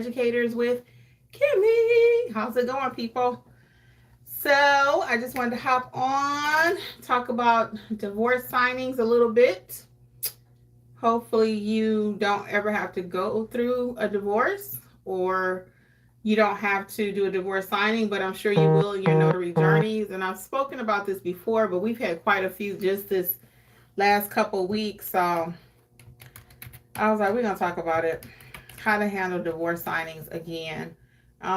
Educators with Kimmi. How's it going, people? So, I just wanted to hop on, talk about divorce signings a little bit. Hopefully, you don't ever have to go through a divorce, or you don't have to do a divorce signing, but I'm sure you will in your notary journeys. And I've spoken about this before, but we've had quite a few just this last couple weeks. So, I was like, we're going to talk about it. How to handle divorce signings again.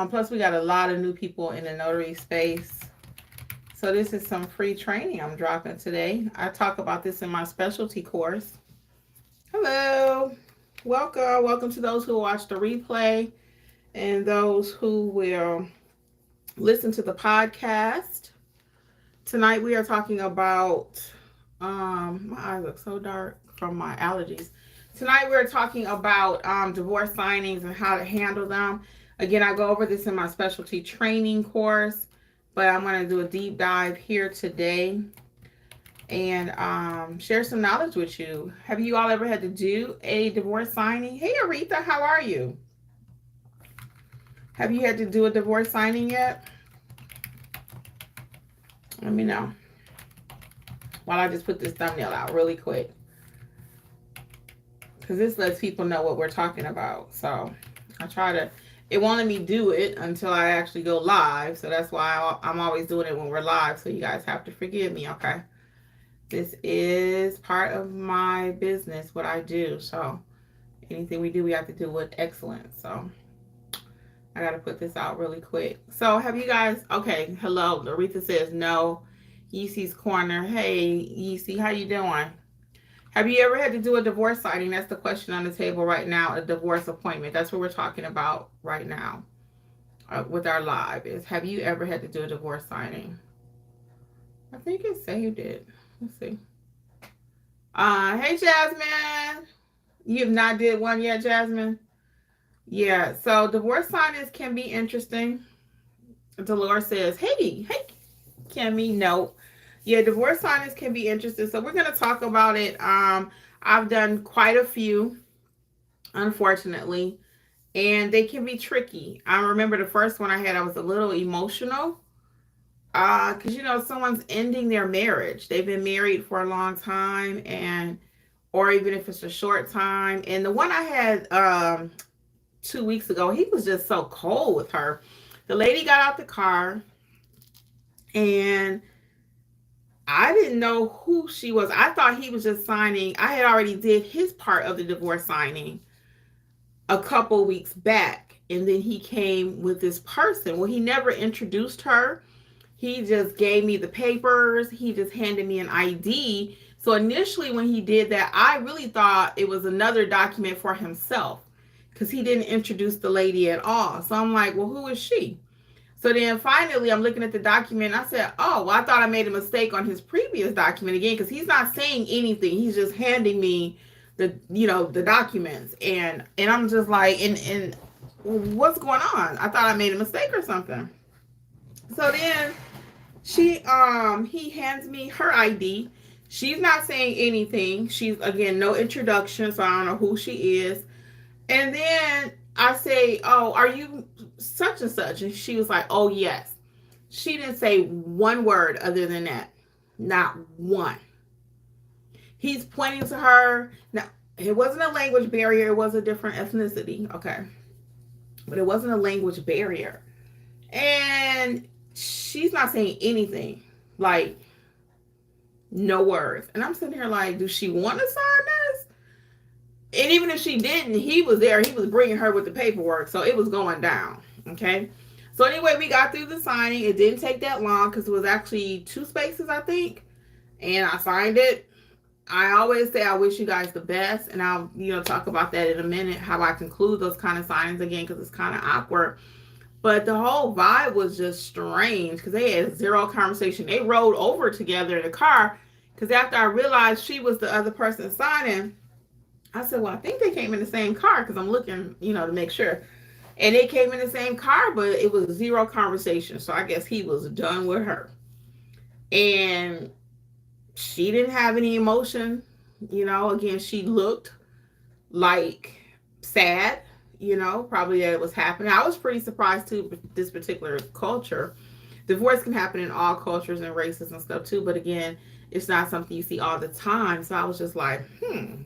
Plus, we got a lot of new people in the notary space. So, this is some free training I'm dropping today. I talk about this in my specialty course. Hello. Welcome. Welcome to those who watch the replay and those who will listen to the podcast. Tonight, we are talking about, my eyes look so dark from my allergies. Tonight we're talking about divorce signings and how to handle them. Again, I go over this in my specialty training course, but I'm going to do a deep dive here today and share some knowledge with you. Have you all ever had to do a divorce signing? Hey, Aretha, how are you? Have you had to do a divorce signing yet? Let me know while I just put this thumbnail out really quick, because this lets people know what we're talking about. So I try to, it won't let me do it until I actually go live. So that's why I'm always doing it when we're live. So you guys have to forgive me, okay? This is part of my business, what I do. So anything we do, we have to do with excellence. So I got to put this out really quick. So have you guys, okay, hello. Aretha says no. Yeezy's Corner. Hey, Yeezy, how you doing? Have you ever had to do a divorce signing? That's the question on the table right now, a divorce appointment. That's what we're talking about right now with our live is, have you ever had to do a divorce signing? I think it saved it. Let's see. Hey, Jasmine. You have not did one yet, Jasmine? Yeah, so divorce signings can be interesting. Dolores says, hey, Kimmi, no. Yeah, divorce signings can be interesting. So we're going to talk about it. I've done quite a few, unfortunately, and they can be tricky. I remember the first one I had, I was a little emotional because, someone's ending their marriage. They've been married for a long time, and or even if it's a short time. And the one I had 2 weeks ago, he was just so cold with her. The lady got out the car, and I didn't know who she was. I thought he was just signing. I had already did his part of the divorce signing a couple weeks back. And then he came with this person. Well, he never introduced her. He just gave me the papers. He just handed me an ID. So initially when he did that, I really thought it was another document for himself because he didn't introduce the lady at all. So I'm like, well, who is she? So then finally I'm looking at the document. I said, oh, well, I thought I made a mistake on his previous document again, because he's not saying anything. He's just handing me the documents. And I'm just like, and what's going on? I thought I made a mistake or something. So then he hands me her ID. She's not saying anything. She's, again, no introduction, so I don't know who she is. And then I say, oh, are you such and such? And she was like, oh, yes. She didn't say one word other than that. Not one. He's pointing to her. Now, it wasn't a language barrier. It was a different ethnicity. Okay. But it wasn't a language barrier. And she's not saying anything. Like, no words. And I'm sitting here like, does she want to sign this? And even if she didn't, he was there. He was bringing her with the paperwork. So it was going down. Okay. So anyway, we got through the signing. It didn't take that long because it was actually 2 spaces, I think. And I signed it. I always say I wish you guys the best. And I'll, talk about that in a minute, how I conclude those kind of signings again, because it's kind of awkward. But the whole vibe was just strange because they had zero conversation. They rode over together in the car because after I realized she was the other person signing, I said, well, I think they came in the same car because I'm looking, to make sure. And they came in the same car, but it was zero conversation. So I guess he was done with her. And she didn't have any emotion. Again, she looked like sad. probably that it was happening. I was pretty surprised too, this particular culture. Divorce can happen in all cultures and races and stuff too, but again, it's not something you see all the time. So I was just like,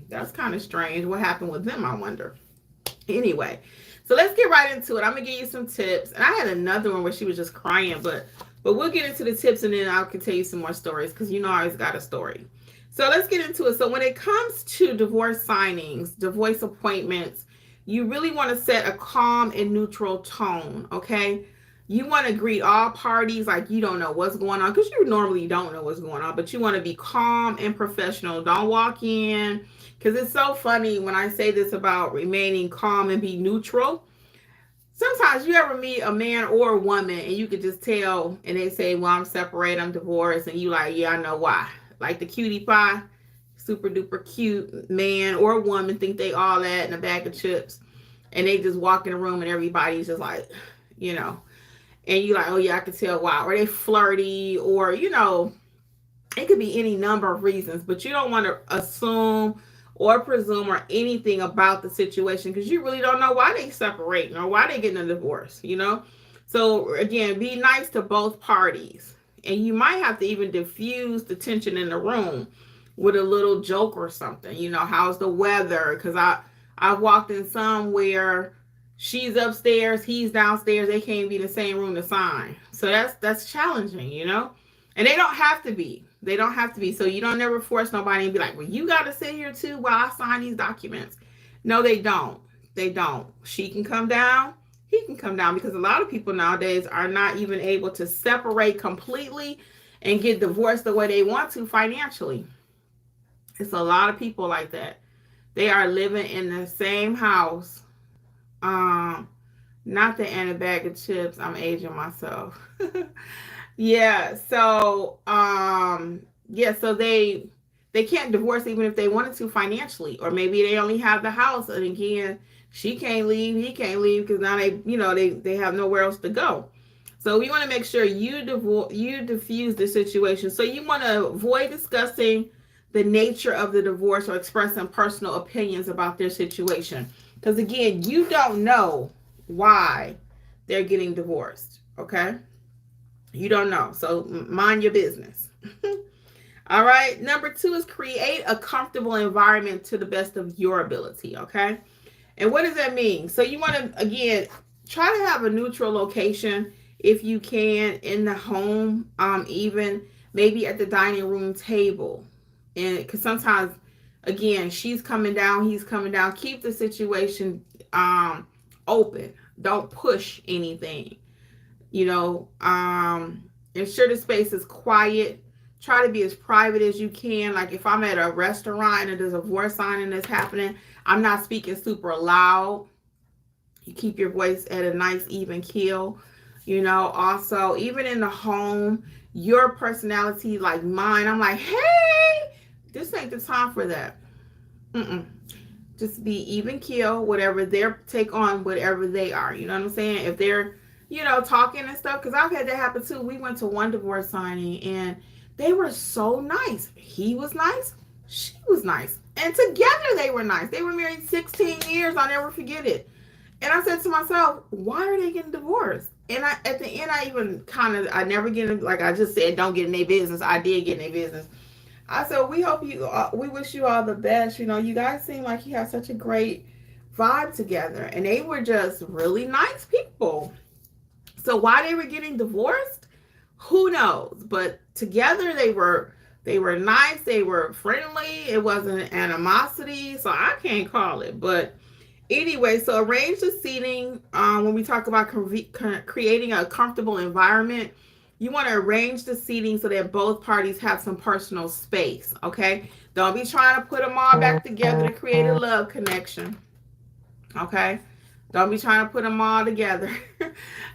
that's kind of strange. What happened with them, I wonder. Anyway, so let's get right into it. I'm gonna give you some tips, and I had another one where she was just crying, but we'll get into the tips, and then I can tell you some more stories because I always got a story. So let's get into it. So when it comes to divorce signings, divorce appointments, you really want to set a calm and neutral tone, okay? You want to greet all parties like you don't know what's going on, because you normally don't know what's going on, but you want to be calm and professional. Don't walk in, because it's so funny when I say this about remaining calm and be neutral. Sometimes you ever meet a man or a woman and you could just tell, and they say, well, I'm separated, I'm divorced, and you like, yeah, I know why. Like the cutie pie, super duper cute man or woman think they all that in a bag of chips, and they just walk in the room and everybody's just like, and you like, oh yeah, I can tell why. Or they flirty, or it could be any number of reasons, but you don't want to assume or presume or anything about the situation, because you really don't know why they separating or why they getting a divorce, So again, be nice to both parties. And you might have to even diffuse the tension in the room with a little joke or something. How's the weather? Because I've walked in somewhere, she's upstairs, he's downstairs, they can't be in the same room to sign. So that's challenging, And they don't have to be. They don't have to be. So you don't never force nobody and be like, well, you got to sit here too while I sign these documents. No, they don't. They don't. She can come down. He can come down, because a lot of people nowadays are not even able to separate completely and get divorced the way they want to financially. It's a lot of people like that. They are living in the same house. Not the in a bag of chips. I'm aging myself. Yeah. So, so they can't divorce even if they wanted to financially, or maybe they only have the house, and again, she can't leave, he can't leave, because now they have nowhere else to go. So we want to make sure you diffuse the situation. So you want to avoid discussing the nature of the divorce or expressing personal opinions about their situation, because again, you don't know why they're getting divorced. Okay, you don't know. So mind your business. All right. Number 2 is create a comfortable environment to the best of your ability. Okay. And what does that mean? So you want to, again, try to have a neutral location if you can in the home, even maybe at the dining room table. And because sometimes, again, she's coming down, he's coming down. Keep the situation open. Don't push anything. Ensure the space is quiet. Try to be as private as you can. Like if I'm at a restaurant and there's a divorce signing that's happening, I'm not speaking super loud. You keep your voice at a nice even keel. Also, even in the home, your personality, like mine, I'm like, hey, this ain't the time for that. Just be even keel, whatever their take on whatever they are. You know what I'm saying? If they're, talking and stuff, because I've had that happen too. We went to one divorce signing and they were so nice. He was nice. She was nice. And together they were nice. They were married 16 years. I'll never forget it. And I said to myself, why are they getting divorced? And at the end, I never get in, like I just said, don't get in their business. I did get in their business. I said, we wish you all the best. You guys seem like you have such a great vibe together. And they were just really nice people. So why they were getting divorced, who knows? But together they were nice. They were friendly. It wasn't animosity. So I can't call it. But anyway, so arrange the seating. When we talk about creating a comfortable environment, you want to arrange the seating so that both parties have some personal space. Okay. Don't be trying to put them all back together to create a love connection. Okay. Don't be trying to put them all together.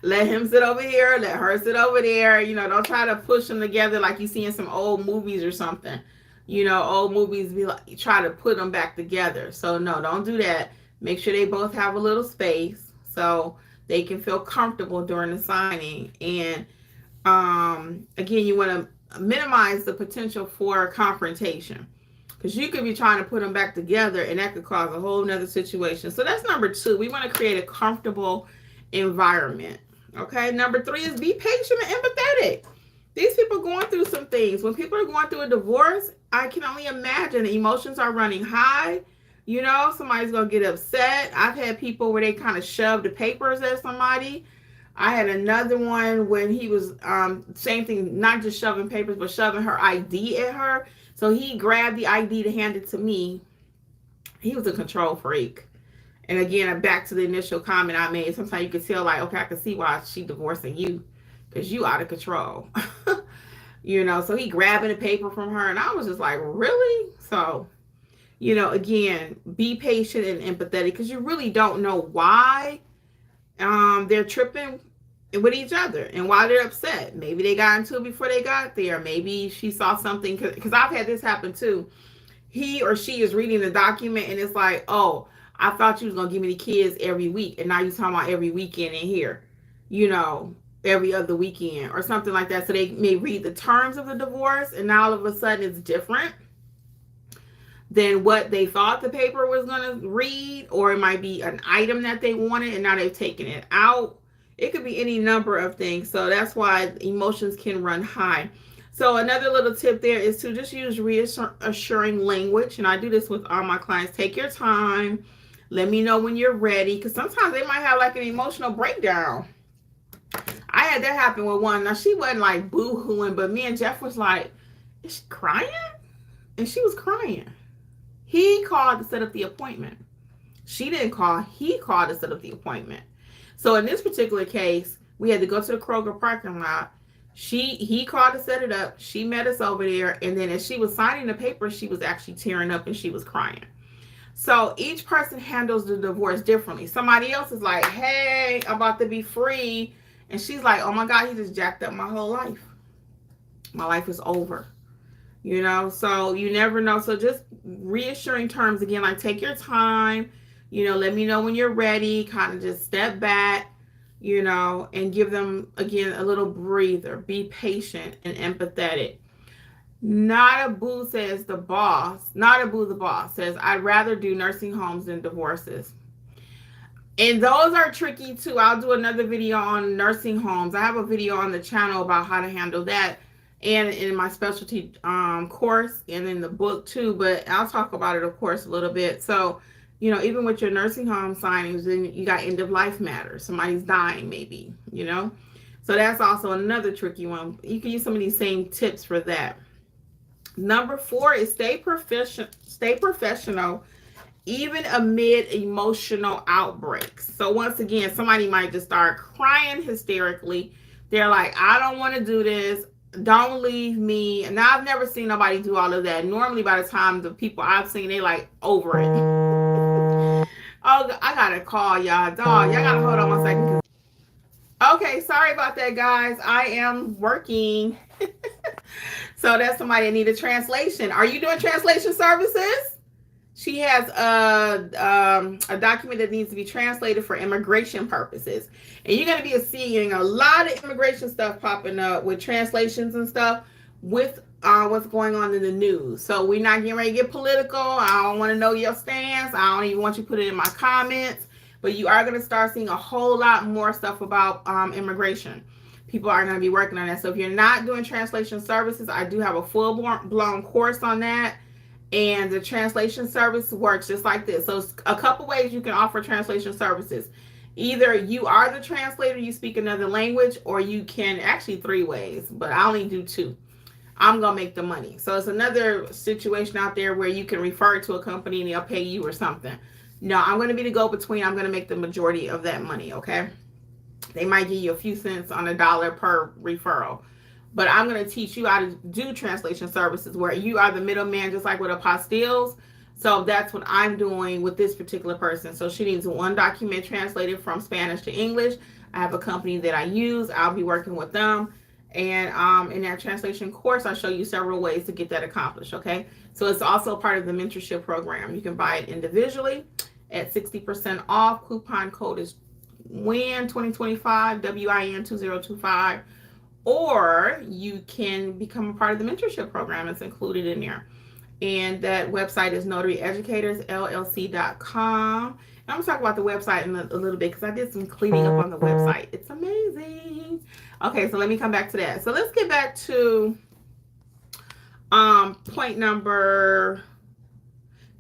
Let him sit over here. Let her sit over there. Don't try to push them together like you see in some old movies or something. Old movies be like, try to put them back together. So no, don't do that. Make sure they both have a little space so they can feel comfortable during the signing. And again, you want to minimize the potential for confrontation. because you could be trying to put them back together and that could cause a whole nother situation. So that's number 2. We want to create a comfortable environment. Okay. Number 3 is be patient and empathetic. These people are going through some things. When people are going through a divorce, I can only imagine the emotions are running high. You know, somebody's going to get upset. I've had people where they kind of shove the papers at somebody. I had another one when he was, same thing, not just shoving papers, but shoving her ID at her. So he grabbed the ID to hand it to me. He was a control freak. And again, back to the initial comment I made, sometimes you can tell, like, okay, I can see why she divorcing you, because you out of control. You know, so he grabbing the paper from her, and I was just like, really? So, you know, again, be patient and empathetic, because you really don't know why they're tripping with each other and why they're upset. Maybe they got into it before they got there. Maybe she saw something, because I've had this happen too. He or she is reading the document and it's like, oh, I thought you was going to give me the kids every week, and now you're talking about every weekend in here, you know, every other weekend or something like that. So they may read the terms of the divorce, and now all of a sudden it's different than what they thought the paper was going to read, or it might be an item that they wanted and now they've taken it out. It could be any number of things. So that's why emotions can run high. So another little tip there is to just use reassuring language. And I do this with all my clients. Take your time. Let me know when you're ready, because sometimes they might have like an emotional breakdown. I had that happen with one. Now, she wasn't like boo-hooing, but me and Jeff was like, is she crying? And she was crying. He called to set up the appointment. She didn't call. He called to set up the appointment. So in this particular case, we had to go to the Kroger parking lot. He called to set it up. She met us over there. And then as she was signing the paper, she was actually tearing up and she was crying. So each person handles the divorce differently. Somebody else is like, hey, I'm about to be free. And she's like, oh my God, he just jacked up my whole life. My life is over. You know, so you never know. So just reassuring terms again, like take your time, you know, let me know when you're ready, kind of just step back, you know, and give them, again, a little breather. Be patient and empathetic. Not a boo says the boss, not a boo the boss says, I'd rather do nursing homes than divorces. And those are tricky too. I'll do another video on nursing homes. I have a video on the channel about how to handle that, and in my specialty course and in the book too, but I'll talk about it, of course, a little bit. So, you know, even with your nursing home signings, then you got end of life matters. Somebody's dying maybe, you know. So that's also another tricky one. You can use some of these same tips for that. Number 4 is stay professional, even amid emotional outbreaks. So once again, somebody might just start crying hysterically. They're like, I don't want to do this. Don't leave me. Now, I've never seen nobody do all of that. Normally, by the time the people I've seen, they like over it. Oh, I got to call y'all. Dog, y'all got to hold on 1 second. Okay, sorry about that, guys. I am working. So that's somebody that need a translation. Are you doing translation services? She has a document that needs to be translated for immigration purposes. And you're going to be seeing a lot of immigration stuff popping up with translations and stuff with what's going on in the news. So we're not getting ready to get political. I don't want to know your stance. I don't even want you to put it in my comments. But you are going to start seeing a whole lot more stuff about immigration. People are going to be working on that. So if you're not doing translation services, I do have a full-blown course on that. And the translation service works just like this. So a couple ways you can offer translation services. Either you are the translator, you speak another language, or you can, actually 3 ways, but I only do 2. I'm going to make the money. So it's another situation out there where you can refer to a company and they'll pay you or something. No, I'm going to be the go-between. I'm going to make the majority of that money, okay? They might give you a few cents on a dollar per referral. But I'm going to teach you how to do translation services where you are the middleman, just like with apostilles. So that's what I'm doing with this particular person. So she needs 1 document translated from Spanish to English. I have a company that I use. I'll be working with them. And in that translation course, I'll show you several ways to get that accomplished, okay? So it's also part of the mentorship program. You can buy it individually at 60% off. Coupon code is WIN2025, WIN2025. Or you can become a part of the mentorship program. It's included in there. And that website is notaryeducatorsllc.com. And I'm going to talk about the website in a little bit because I did some cleaning up on the website. It's amazing. Okay, so let me come back to that. So let's get back to point number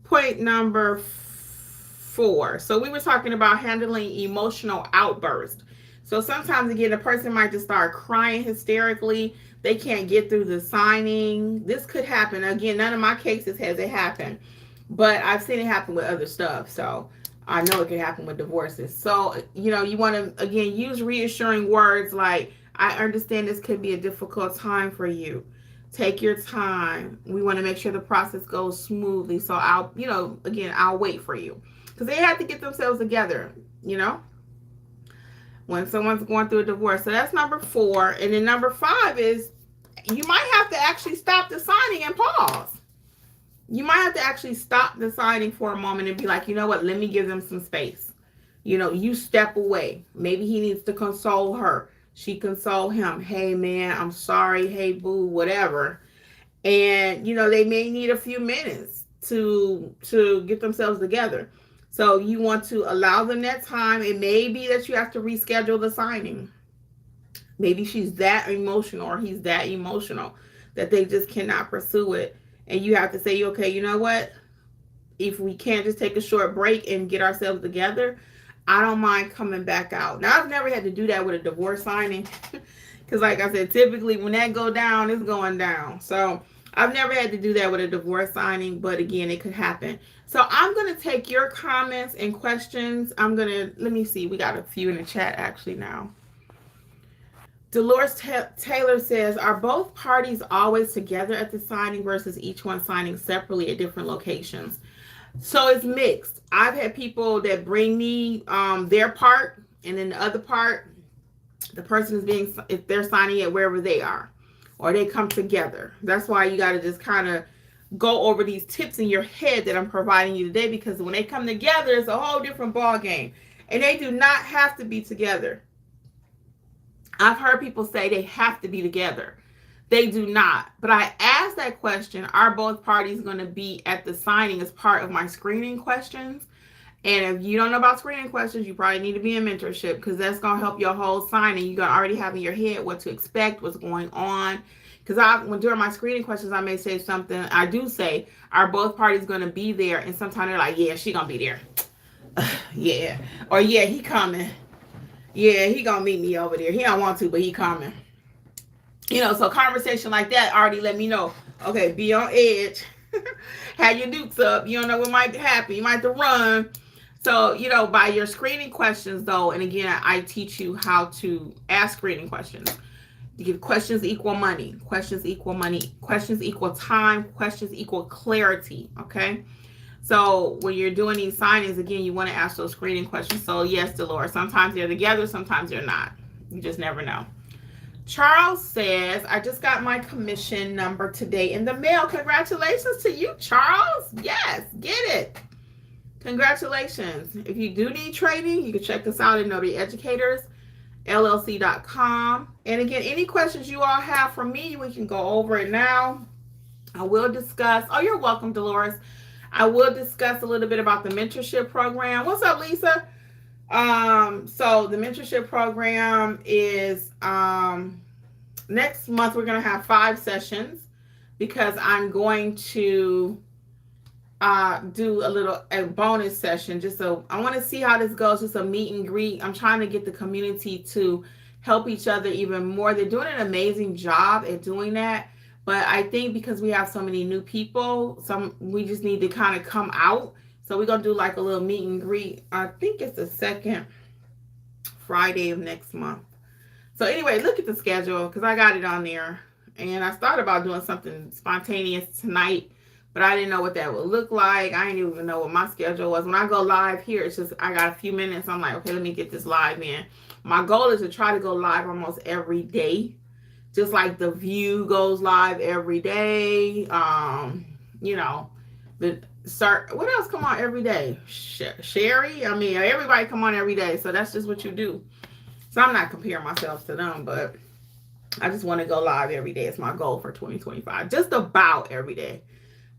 4. So we were talking about handling emotional outbursts. So sometimes, again, a person might just start crying hysterically. They can't get through the signing. This could happen. Again, none of my cases has it happened, but I've seen it happen with other stuff. So I know it could happen with divorces. So, you want to, again, use reassuring words like, I understand this could be a difficult time for you. Take your time. We want to make sure the process goes smoothly. So I'll wait for you. Because they have to get themselves together, when someone's going through a divorce. So that's number 4. And then number 5 is you might have to actually stop the signing and pause. You might have to actually stop the signing for a moment and be like, you know what, let me give them some space. You step away. Maybe he needs to console her. She console him. Hey, man, I'm sorry. Hey, boo, whatever. And, they may need a few minutes to get themselves together. So you want to allow them that time. It may be that you have to reschedule the signing. Maybe she's that emotional or he's that emotional that they just cannot pursue it. And you have to say, okay, you know what? If we can't just take a short break and get ourselves together, I don't mind coming back out. Now, I've never had to do that with a divorce signing. Because like I said, typically when that go down, it's going down. So I've never had to do that with a divorce signing, but again, it could happen. So I'm going to take your comments and questions. Let me see. We got a few in the chat actually now. Dolores Taylor says, are both parties always together at the signing versus each one signing separately at different locations? So it's mixed. I've had people that bring me their part, and then the other part, the person is if they're signing it wherever they are, or they come together. That's why you got to just kind of go over these tips in your head that I'm providing you today, because when they come together, it's a whole different ball game, and they do not have to be together. I've heard people say they have to be together. They do not. But I asked that question, are both parties going to be at the signing, as part of my screening questions? And if you don't know about screening questions, you probably need to be in mentorship, because that's going to help your whole signing. You're going to already have in your head what to expect, what's going on. Because during my screening questions, I may say something. I do say, are both parties going to be there? And sometimes they're like, yeah, she going to be there. Yeah. Or yeah, he coming. Yeah, he going to meet me over there. He don't want to, but he coming. So conversation like that already let me know, okay, be on edge. Have your dukes up. You don't know what might happen. You might have to run. So, by your screening questions, though, and again, I teach you how to ask screening questions. You give questions equal money. Questions equal money. Questions equal time. Questions equal clarity, okay? So when you're doing these signings, again, you want to ask those screening questions. So, yes, Dolores, sometimes they're together, sometimes they're not. You just never know. Charles says, I just got my commission number today in the mail. Congratulations to you, Charles. Yes, get it. Congratulations. If you do need training, you can check us out at notarization.com. And again, any questions you all have for me, we can go over it now. I will discuss. Oh, you're welcome, Dolores. I will discuss a little bit about the mentorship program. What's up, Lisa? So the mentorship program is next month we're going to have 5 sessions, because I'm going to do a bonus session. I want to see how this goes. Just a meet and greet. I'm trying to get the community to help each other even more. They're doing an amazing job at doing that. But I think because we have so many new people, we just need to kind of come out. So we're going to do like a little meet and greet. I think it's the second Friday of next month. So anyway, look at the schedule, because I got it on there. And I thought about doing something spontaneous tonight, but I didn't know what that would look like. I didn't even know what my schedule was. When I go live here, it's just I got a few minutes. I'm like, okay, let me get this live in. My goal is to try to go live almost every day. Just like The View goes live every day. What else come on every day? Sherry? I mean, everybody come on every day. So that's just what you do. So I'm not comparing myself to them, but I just want to go live every day. It's my goal for 2025. Just about every day.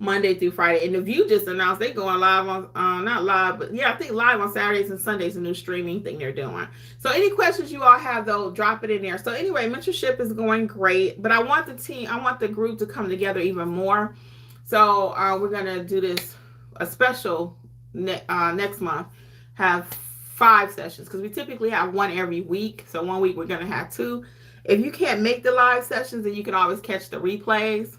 Monday through Friday. And the View just announced they going live on, not live, but yeah, I think live on Saturdays and Sundays, a new streaming thing they're doing. So any questions you all have, though, drop it in there. So anyway, mentorship is going great, but I want the group to come together even more. So we're going to do this, a special next month, have 5 sessions, because we typically have one every week. So one week we're going to have 2. If you can't make the live sessions, then you can always catch the replays.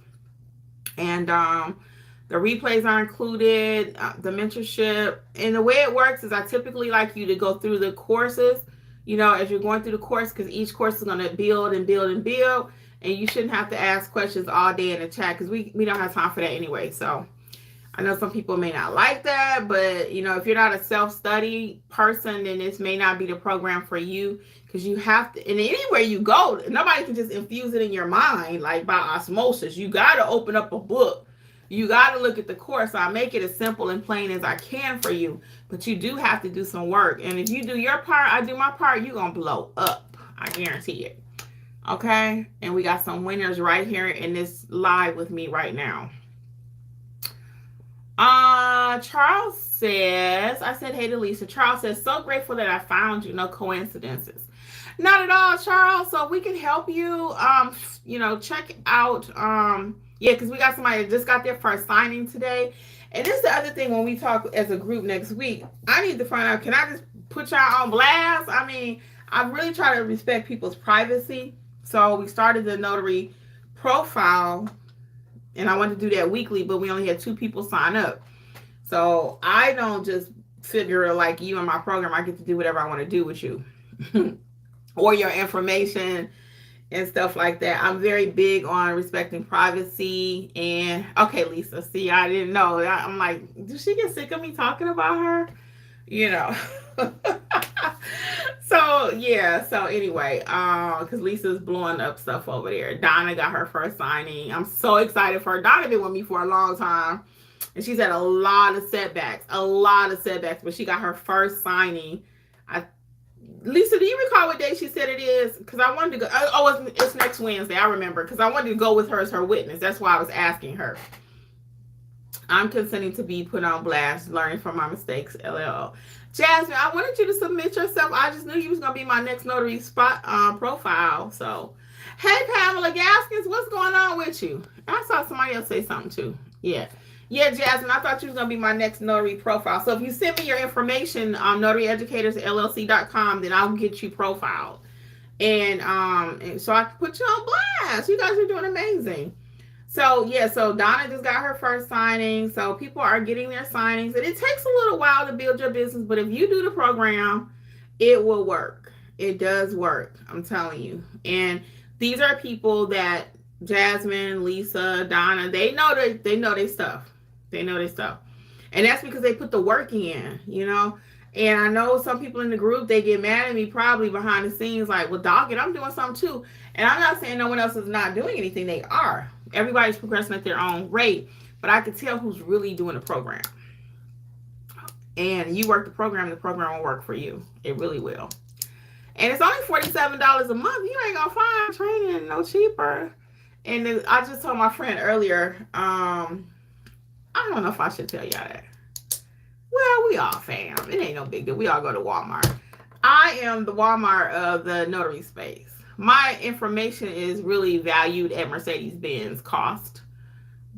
And the replays are included, the mentorship. And the way it works is I typically like you to go through the courses, as you're going through the course, because each course is going to build and build and build. And you shouldn't have to ask questions all day in the chat, because we don't have time for that anyway. So I know some people may not like that, but if you're not a self-study person, then this may not be the program for you, because you have to, and anywhere you go, nobody can just infuse it in your mind like by osmosis. You got to open up a book. You got to look at the course. I make it as simple and plain as I can for you, but you do have to do some work. And if you do your part, I do my part, you're going to blow up. I guarantee it. Okay? And we got some winners right here in this live with me right now. Charles says, I said hey to Lisa. Charles says, so grateful that I found you. No coincidences. Not at all, Charles. So we can help you. Check out, because we got somebody that just got their first signing today. And this is the other thing, when we talk as a group next week, I need to find out, can I just put y'all on blast? I mean, I really try to respect people's privacy. So we started the notary profile, and I wanted to do that weekly, but we only had 2 people sign up. So I don't just figure like you in my program. I get to do whatever I want to do with you or your information and stuff like that. I'm very big on respecting privacy. And okay, Lisa, see, I didn't know. I'm like, does she get sick of me talking about her? So anyway, because Lisa's blowing up stuff over there. Donna got her first signing. I'm so excited for her. Donna been with me for a long time, and she's had a lot of setbacks, but she got her first signing. Lisa, do you recall what day she said it is? Because I wanted to go. It's next Wednesday. I remember, because I wanted to go with her as her witness. That's why I was asking her. I'm consenting to be put on blast, learning from my mistakes, LL. Jasmine, I wanted you to submit yourself. I just knew you was going to be my next notary spot profile. So, hey, Pamela Gaskins, what's going on with you? I saw somebody else say something too. Yeah, Jasmine, I thought you was going to be my next notary profile. So if you send me your information, notaryeducatorsllc.com, then I'll get you profiled. And so I can put you on blast. You guys are doing amazing. So Donna just got her first signing. So people are getting their signings. And it takes a little while to build your business. But if you do the program, it will work. It does work. I'm telling you. And these are people that Jasmine, Lisa, Donna, they know their stuff. They know their stuff. And that's because they put the work in, And I know some people in the group, they get mad at me probably behind the scenes like, well, dog it, I'm doing something too. And I'm not saying no one else is not doing anything. They are. Everybody's progressing at their own rate. But I can tell who's really doing the program. And you work the program will work for you. It really will. And it's only $47 a month. You ain't going to find training no cheaper. And then I just told my friend earlier, I don't know if I should tell y'all that. Well, we all fam. It ain't no big deal. We all go to Walmart. I am the Walmart of the notary space. My information is really valued at Mercedes-Benz cost.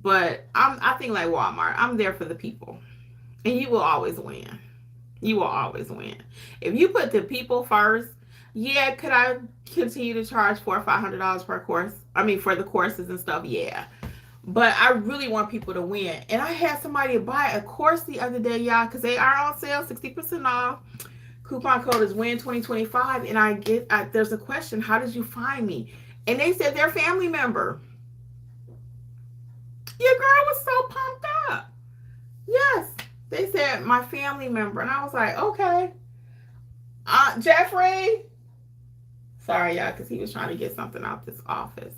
But I think like Walmart. I'm there for the people. And you will always win. You will always win. If you put the people first, yeah, could I continue to charge $400 or $500 per course? I mean, for the courses and stuff, yeah. But I really want people to win. And I had somebody buy a course the other day, y'all, because they are on sale, 60% off. Coupon code is WIN2025. And there's a question, how did you find me? And they said they're a family member. Your girl was so pumped up. Yes. They said, my family member. And I was like, okay. Jeffrey. Sorry, y'all, because he was trying to get something out this office.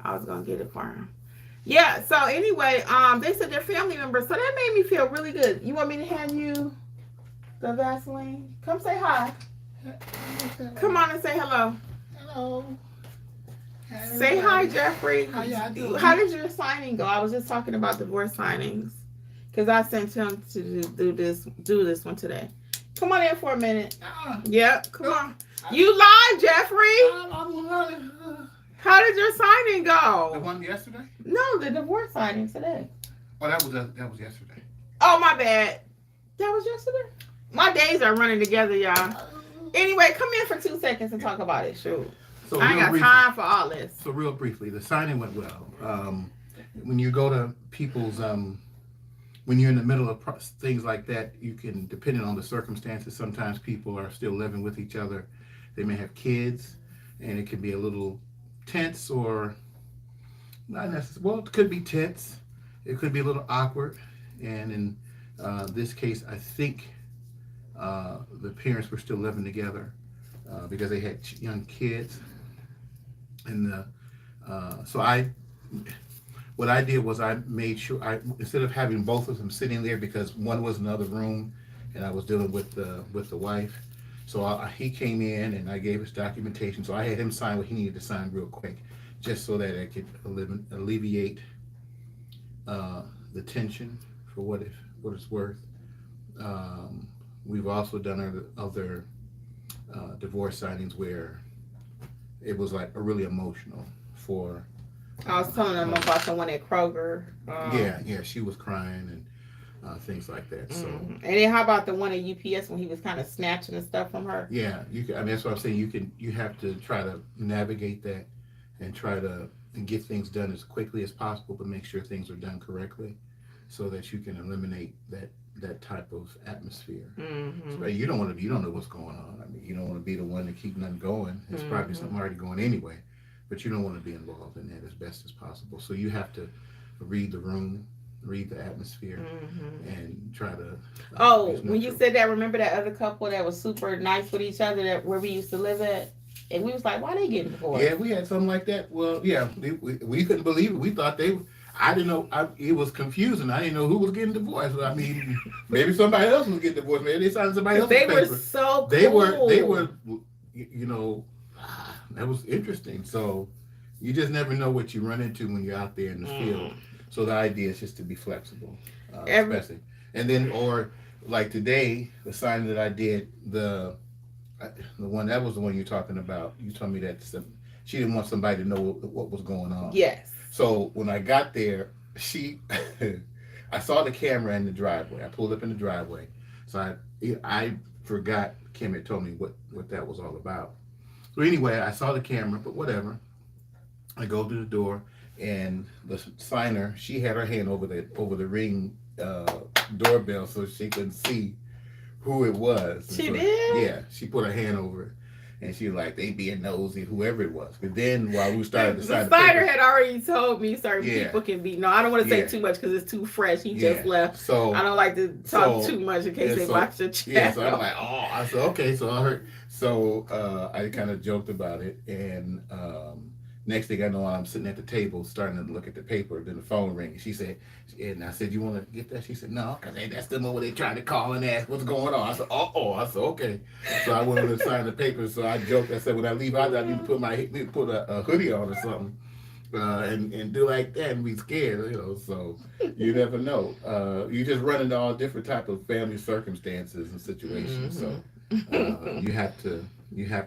I was going to get it for him. Yeah, so anyway, they said they're family members. So that made me feel really good. You want me to hand you the Vaseline? Come say hi. Come on and say hello. Hello. Hey, Say hi, Jeffrey. How y'all doing? How did your signing go? I was just talking about divorce signings because I sent him to do this one today. Come on in for a minute. Yep, come on. You lied, Jeffrey. How did your signing go? The one yesterday? No, the divorce signing today. Oh, that was yesterday. Oh, my bad. That was yesterday? My days are running together, y'all. Anyway, come in for 2 seconds and talk about it. Shoot. So I ain't got time for all this. So real briefly, the signing went well. When you go to people's, when you're in the middle of things like that, you can, depending on the circumstances, sometimes people are still living with each other. They may have kids, and it can be a little tense or not necessarily. Well, it could be tense. It could be a little awkward. And in this case, I think the parents were still living together because they had young kids. And what I did was I made sure instead of having both of them sitting there, because one was in another room and I was dealing with the wife. So he came in and I gave his documentation. So I had him sign what he needed to sign real quick, just so that I could alleviate the tension for what it's worth. We've also done other divorce signings where it was like really emotional for. I was telling them about the one at Kroger. Yeah, she was crying and things like that. So, and then how about the one at UPS when he was kind of snatching the stuff from her? Yeah, I mean that's what I'm saying. You have to try to navigate that and try to get things done as quickly as possible, but make sure things are done correctly, so that you can eliminate that type of atmosphere. So you don't know what's going on. I mean, you don't want to be the one to keep nothing going. It's probably something already going anyway, but you don't want to be involved in that as best as possible. So you have to read the room, read the atmosphere, and try to. When you said that, remember that other couple that was super nice with each other where we used to live at? And we was like, why they getting divorced? Yeah, we had something like that. Well, yeah, we couldn't believe it. We thought I didn't know. It was confusing. I didn't know who was getting divorced. I mean, maybe somebody else was getting divorced. Maybe they signed somebody else's paper. They were so cool. They were, that was interesting. So you just never know what you run into when you're out there in the field. So the idea is just to be flexible, especially. And then, or like today, the sign that I did, the one that was the one you're talking about. You told me that she didn't want somebody to know what was going on. Yes. So when I got there, I saw the camera in the driveway. I pulled up in the driveway. So I forgot Kim had told me what that was all about. So anyway, I saw the camera, but whatever. I go to the door, and the signer, she had her hand over the ring doorbell so she couldn't see who it was. She did? Yeah, she put her hand over it. And she was like, they being nosy, whoever it was. But then while we started to sign the signer had already told me certain people can be. No, I don't want to say too much because it's too fresh. He just left. So I don't like to talk too much in case they watch the chat. Yeah, so I'm like, I said, okay. So I heard. So I kind of joked about it. And next thing I know, I'm sitting at the table starting to look at the paper. Then the phone rang. She said, and I said, you want to get that? She said, no, because that's the moment they tried to call and ask what's going on. I said, I said, okay. So I went over to sign the paper. So I joked. I said, when I leave out, I need to put a hoodie on or something, and do like that and be scared, So you never know. You just run into all different type of family circumstances and situations. So you have to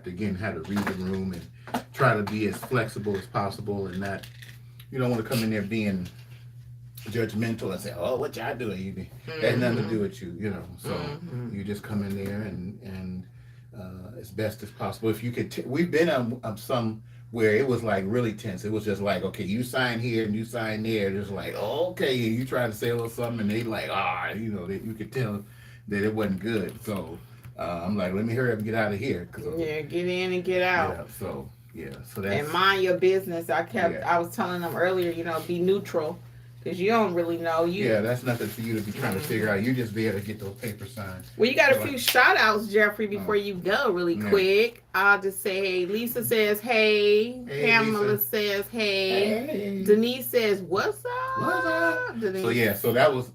again how to read the room and try to be as flexible as possible, and not, you don't want to come in there being judgmental and say, what y'all doing? That has nothing to do with you, So you just come in there and as best as possible. If you could, we've been on some where it was like really tense. It was just like, okay, you sign here and you sign there. Just like, okay, you trying to say a little something, and they like, you could tell that it wasn't good. So I'm like, let me hurry up and get out of here. Get in and get out. So that's. And mind your business. I was telling them earlier, be neutral. Because you don't really know. That's nothing for you to be trying to figure out. You just be able to get those papers signed. Well, you got a few shout outs, Jeffrey, before you go really quick. I'll just say, hey, Lisa says, hey. Pamela Lisa says, hey. Denise says, what's up? Denise. So that was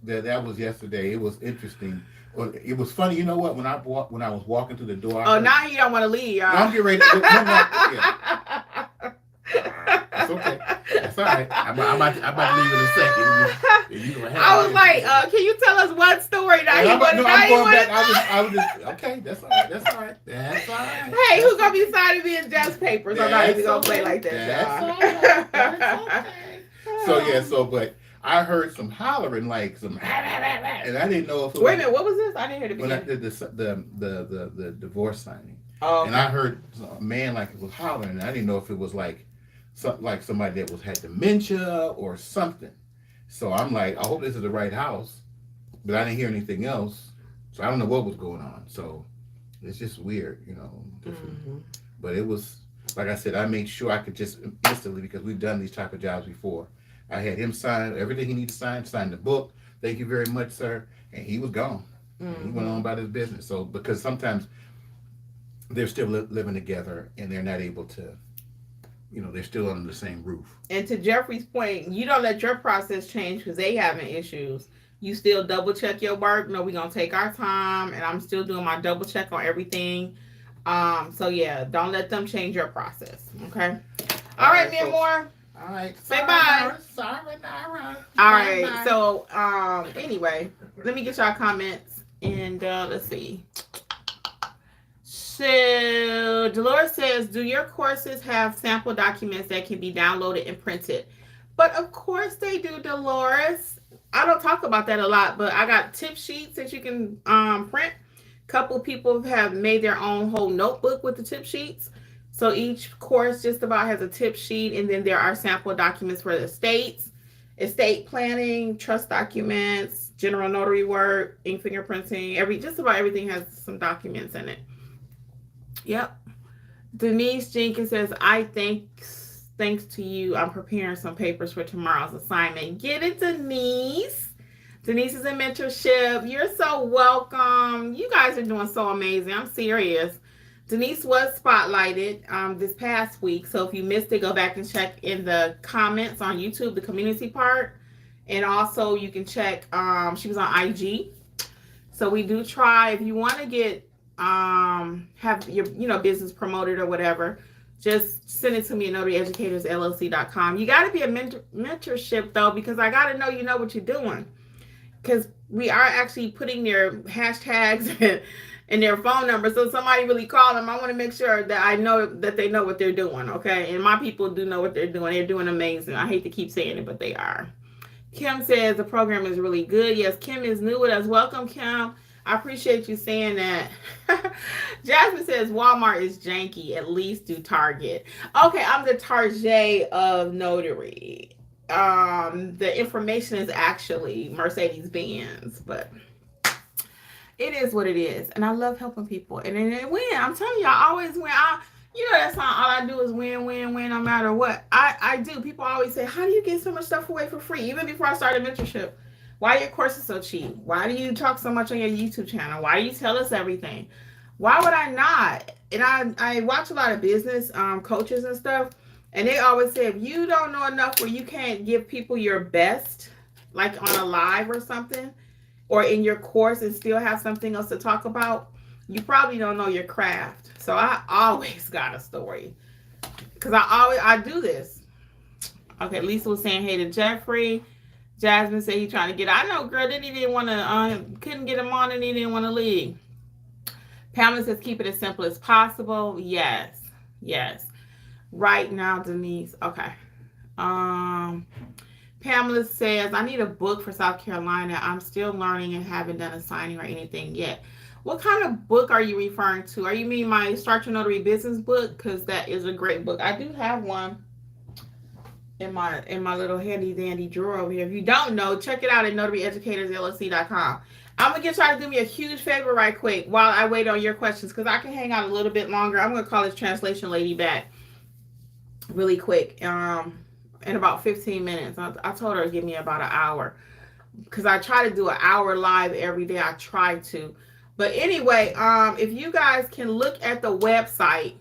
yesterday. It was interesting. Well, it was funny. You know what? When I was walking through the door. Now you don't want to leave, y'all. I'm getting ready to. all right. I'm about to leave in a second. You gonna I was have like, this. can you tell us one story that And he I'm wanted? no, Now I'm he going back. wanted. I was just okay. That's all right. That's all right. That's all right. Hey, That's who's gonna all be right. signing me in Jeff's papers? I'm not even That's gonna play okay. like that, That's y'all. all right. That's okay. So yeah. So but I heard some hollering like some, and I didn't know if it Wait a was minute, what was this? I didn't hear the when I beginning. did the divorce signing, Oh, and I okay. heard a man like it was hollering, and I didn't know if it was like like somebody that was had dementia or something. So I'm like, I hope this is the right house, but I didn't hear anything else, so I don't know what was going on. So it's just weird, different. Mm-hmm. But it was like I said, I made sure I could just instantly because we've done these type of jobs before. I had him sign everything he needed to sign the book. Thank you very much, sir, and he was gone. And he went on Mm-hmm. about his business. So because sometimes they're still living together and they're not able to, they're still under the same roof. And to Jeffrey's point, you don't let your process change because they having issues. You still double check your work. No, we're gonna take our time, and I'm still doing my double check on everything. So yeah, don't let them change your process. Okay. All right, man. Folks. More. All right. Say bye. Sorry, Nara. All Bye, right. bye. So anyway, let me get y'all comments and let's see. So Dolores says, do your courses have sample documents that can be downloaded and printed? But of course they do, Dolores. I don't talk about that a lot, but I got tip sheets that you can print. Couple people have made their own whole notebook with the tip sheets. So each course just about has a tip sheet, and then there are sample documents for the estates, estate planning, trust documents, general notary work, ink fingerprinting. Just about everything has some documents in it. Yep. Denise Jenkins says, thanks to you, I'm preparing some papers for tomorrow's assignment. Get it, Denise. Denise is in mentorship. You're so welcome. You guys are doing so amazing. I'm serious. Denise was spotlighted this past week. So if you missed it, go back and check in the comments on YouTube, the community part. And also you can check, she was on IG. So we do try, if you want to get have your business promoted or whatever, just send it to me at notaryeducatorsllc.com. You got to be a mentorship though, because I got to know you know what you're doing, because we are actually putting their hashtags and their phone number. So somebody really call them, I want to make sure that I know that they know what they're doing. Okay. And my people do know what they're doing. They're doing amazing. I hate to keep saying it, but they are. Kim says the program is really good. Yes, Kim is new with us. Welcome, Kim. I appreciate you saying that. Jasmine says Walmart is janky. At least do Target. Okay, I'm the Target of notary. The information is actually Mercedes-Benz, but it is what it is. And I love helping people. And then it win. I'm telling you, I always win. That song, all I do is win, win, win, no matter what. I do. People always say, how do you get so much stuff away for free? Even before I started mentorship. Why are your courses so cheap? Why do you talk so much on your YouTube channel? Why do you tell us everything? Why would I not? And I watch a lot of business coaches and stuff. And they always say, if you don't know enough where you can't give people your best, like on a live or something, or in your course and still have something else to talk about, you probably don't know your craft. So I always got a story, because I do this. Okay, Lisa was saying hey to Jeffrey. Jasmine said he trying to get. I know, girl. Then he didn't want to. Couldn't get him on, and he didn't want to leave. Pamela says keep it as simple as possible. Yes, yes. Right now, Denise. Okay. Pamela says I need a book for South Carolina. I'm still learning and haven't done a signing or anything yet. What kind of book are you referring to? Are you mean my Start Your Notary Business book? Because that is a great book. I do have one in my little handy dandy drawer over here. If you don't know, check it out at notaryeducatorsllc.com. I'm gonna get y'all to do me a huge favor right quick while I wait on your questions, because I can hang out a little bit longer. I'm gonna call this translation lady back really quick. In about 15 minutes. I told her to give me about an hour, because I try to do an hour live every day. I try to. But anyway, if you guys can look at the website,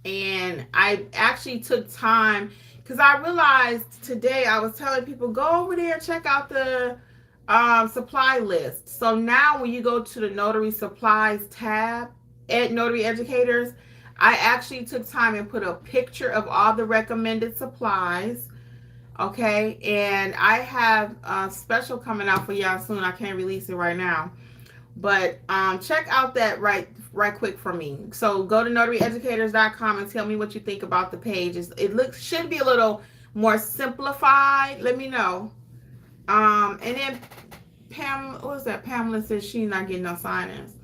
and I actually took time, because I realized today I was telling people, go over there and check out the supply list. So now when you go to the Notary Supplies tab at Notary Educators, I actually took time and put a picture of all the recommended supplies. Okay, and I have a special coming out for y'all soon. I can't release it right now, but check out that right quick for me. So go to notaryeducators.com and tell me what you think about the page. It looks should be a little more simplified. Let me know. And then Pam, what was that? Pamela says she's not getting no sign-ins.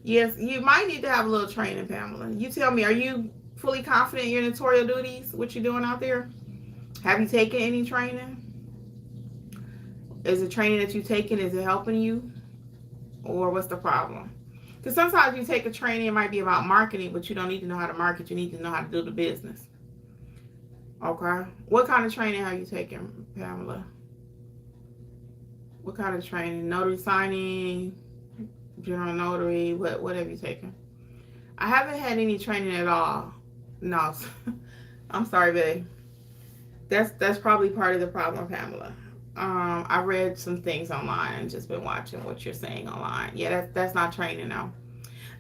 Yes, you might need to have a little training, Pamela. You tell me, are you fully confident in your notarial duties? What you're doing out there? Have you taken any training? Is the training that you've taken, is it helping you? Or what's the problem? Because sometimes you take a training, it might be about marketing, but you don't need to know how to market. You need to know how to do the business. Okay. What kind of training have you taken, Pamela? What kind of training? Notary signing, general notary, what have you taken? I haven't had any training at all. No. I'm sorry, babe. That's probably part of the problem, Pamela. I read some things online and just been watching what you're saying online. Yeah, that's not training now.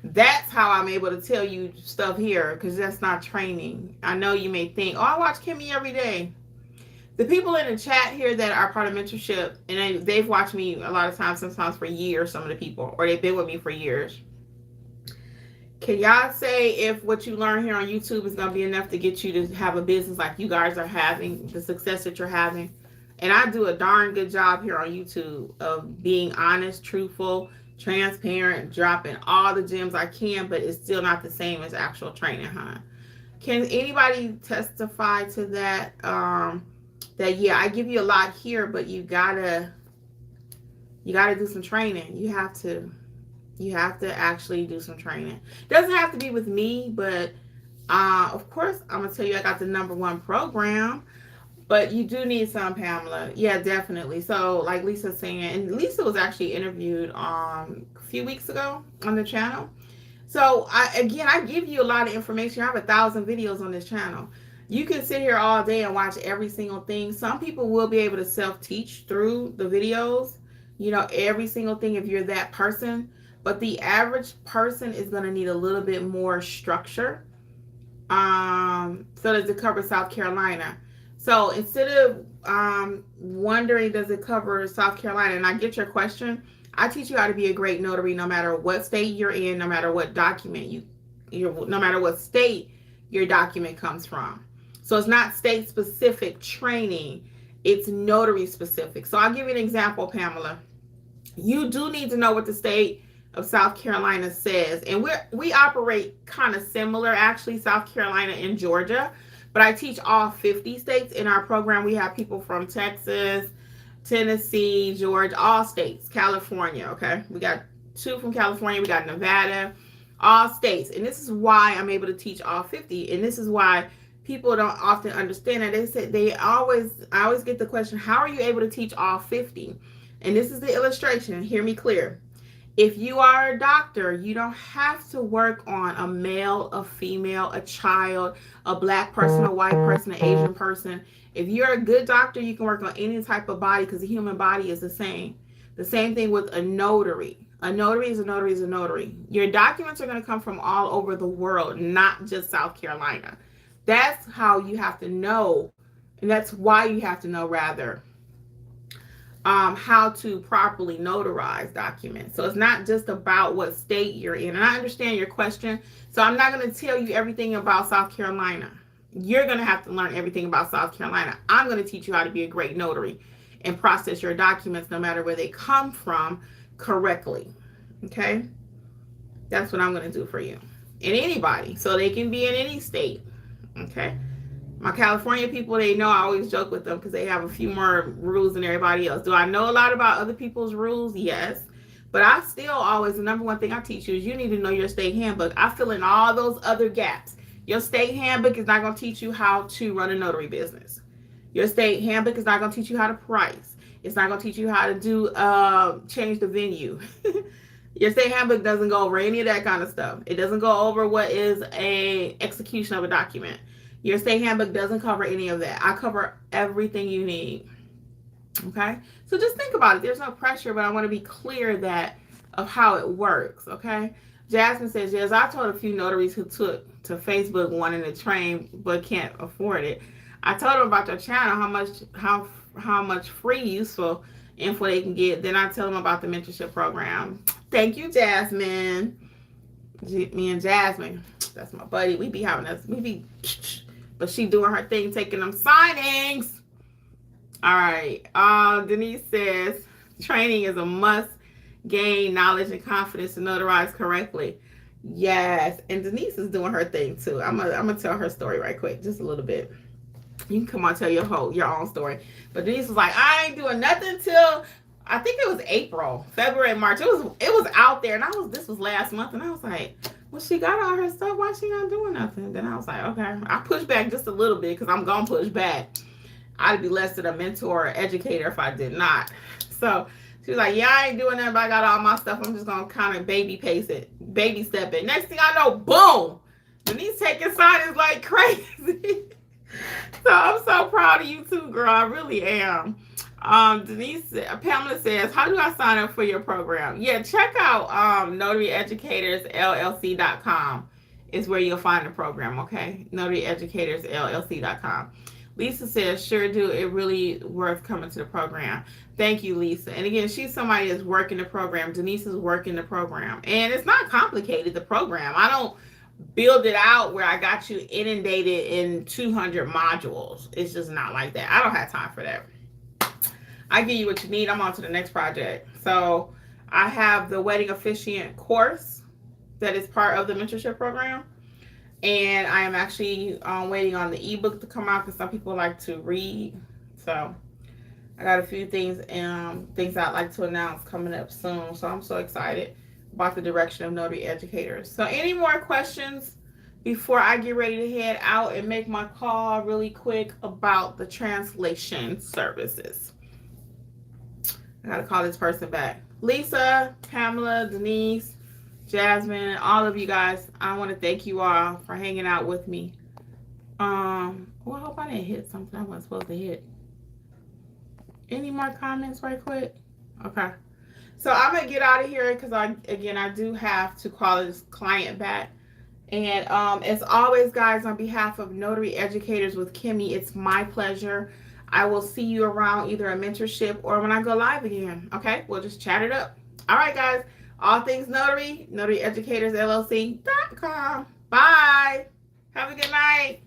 That's how I'm able to tell you stuff here because that's not training. I know you may think, oh, I watch Kimmi every day. The people in the chat here that are part of mentorship, and they've watched me a lot of times, sometimes for years, some of the people, or they've been with me for years. Can y'all say if what you learn here on YouTube is going to be enough to get you to have a business like you guys are having, the success that you're having? And I do a darn good job here on YouTube of being honest, truthful, transparent, dropping all the gems I can, but it's still not the same as actual training, huh? Can anybody testify to that? That yeah, I give you a lot here, but you gotta do some training. You have to actually do some training. Doesn't have to be with me, but of course I'm gonna tell you I got the #1 program. But you do need some, Pamela. Yeah, definitely. So like Lisa's saying, and Lisa was actually interviewed a few weeks ago on the channel. So I give you a lot of information. I have 1,000 videos on this channel. You can sit here all day and watch every single thing. Some people will be able to self-teach through the videos, every single thing if you're that person. But the average person is going to need a little bit more structure. So does it cover South Carolina? So instead of wondering, does it cover South Carolina? And I get your question. I teach you how to be a great notary no matter what state you're in, no matter what document no matter what state your document comes from. So it's not state specific training, it's notary specific. So I'll give you an example, Pamela. You do need to know what the state of South Carolina says. And we operate kind of similar, actually, South Carolina and Georgia. But I teach all 50 states in our program. We have people from Texas, Tennessee, Georgia, all states, California, okay? We got 2 from California. We got Nevada, all states. And this is why I'm able to teach all 50. And this is why people don't often understand it. I always get the question, how are you able to teach all 50? And this is the illustration. Hear me clear. If you are a doctor, you don't have to work on a male, a female, a child, a black person, a white person, an Asian person. If you're a good doctor, you can work on any type of body because the human body is the same. The same thing with a notary. A notary is a notary is a notary. Your documents are going to come from all over the world, not just South Carolina. That's how you have to know, and that's why you have to know, rather, how to properly notarize documents. So it's not just about what state you're in. And I understand your question. So I'm not going to tell you everything about South Carolina. You're going to have to learn everything about South Carolina. I'm going to teach you how to be a great notary and process your documents no matter where they come from correctly. Okay? That's what I'm going to do for you. And anybody. So they can be in any state. Okay? My California people, they know I always joke with them because they have a few more rules than everybody else. Do I know a lot about other people's rules? Yes. But I still always, the #1 thing I teach you is you need to know your state handbook. I fill in all those other gaps. Your state handbook is not going to teach you how to run a notary business. Your state handbook is not going to teach you how to price. It's not going to teach you how to do change the venue. Your state handbook doesn't go over any of that kind of stuff. It doesn't go over what is a execution of a document. Your state handbook doesn't cover any of that. I cover everything you need. Okay? So just think about it. There's no pressure, but I want to be clear of how it works. Okay? Jasmine says, yes, I told a few notaries who took to Facebook wanting to train but can't afford it. I told them about their channel, how much free useful info they can get. Then I tell them about the mentorship program. Thank you, Jasmine. Me and Jasmine, that's my buddy. We be having us. But she doing her thing, taking them signings. All right. Denise says training is a must. Gain knowledge and confidence to notarize correctly. Yes, and Denise is doing her thing too. I'm gonna tell her story right quick, just a little bit. You can come on, tell your own story. But Denise was like, I ain't doing nothing till I think it was April, February, March. It was out there, and this was last month, and I was like, well, she got all her stuff. Why she not doing nothing? Then I was like, okay. I pushed back just a little bit because I'm gonna push back. I'd be less than a mentor or educator if I did not. So she was like, yeah, I ain't doing that, but I got all my stuff. I'm just going to kind of baby step it. Next thing I know, boom, Denise taking signings like crazy. So I'm so proud of you too, girl. I really am. Pamela says, how do I sign up for your program? Yeah, check out notaryeducatorsllc.com is where you'll find the program, okay? notaryeducatorsllc.com. Lisa says, sure do. It really worth coming to the program. Thank you, Lisa. And again, she's somebody that's working the program. Denise is working the program. And it's not complicated, the program. I don't build it out where I got you inundated in 200 modules. It's just not like that. I don't have time for that. I give you what you need. I'm on to the next project. So I have the wedding officiant course that is part of the mentorship program. And I am actually waiting on the ebook to come out because some people like to read. So I got a few things I'd like to announce coming up soon. So I'm so excited about the direction of notary educators. So any more questions before I get ready to head out and make my call really quick about the translation services? I got to call this person back. Lisa, Pamela, Denise, Jasmine, all of you guys, I want to thank you all for hanging out with me. Well, I hope I didn't hit something I wasn't supposed to hit. Any more comments right quick? Okay. So I'm going to get out of here because I do have to call this client back. And as always, guys, on behalf of Notary Educators with Kimmi, it's my pleasure. I will see you around either a mentorship or when I go live again. Okay? We'll just chat it up. All right, guys. All things notary, notaryeducatorsllc.com. Bye. Have a good night.